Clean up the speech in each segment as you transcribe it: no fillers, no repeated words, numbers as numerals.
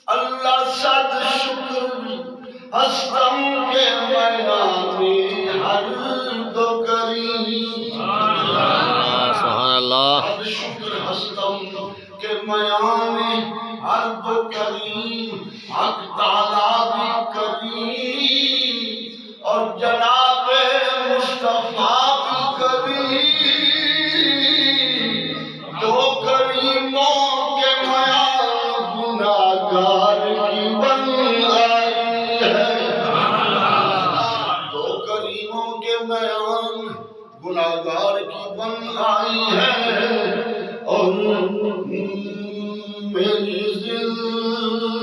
اللہ صد شکر ہستم کے میامی ہر دو کریم سبحان اللہ صد شکر ہستم کے میامی ہر دو کریم حق تعالیٰ بھی کریم اور جناب مصطفیٰ بھی کریم دو کریموں کے میاں گناہگار کی بن آئی ہے دو کریموں کے میاں گناہگار کی بن آئی ہے اور میری زندگی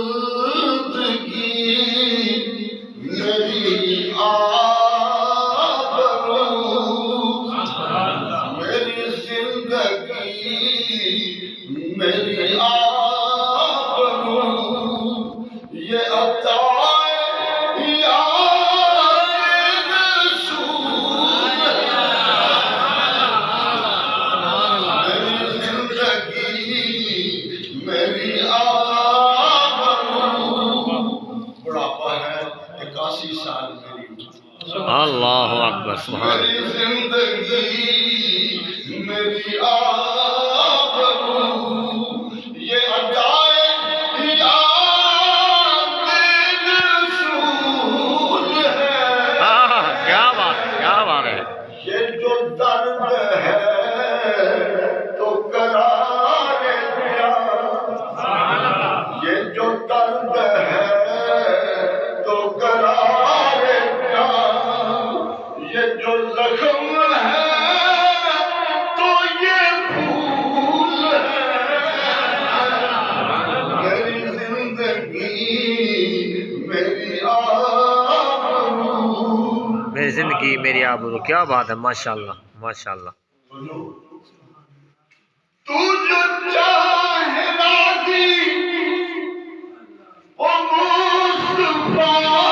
میری آبرو میری زندگی میری آبرو یہ عطا یا رسول میری زندگی میری آبرو بڑھاپا ہے 81 سال میری اللہ اکبر سبحان میری زندگی میری آبرو یہ ادائے یاد رسول ہے کیا بات ہے یہ جو درد ہے تو قرار پیار یہ جو درد ہے تو قرار پیار یہ جو زخم ہے تو یہ پھول ہے میری زندگی میری آبرو میری زندگی میری آبرو کیا بات ہے ماشاءاللہ ماشاءاللہ تو جو چاہے راضی او مصطفیٰ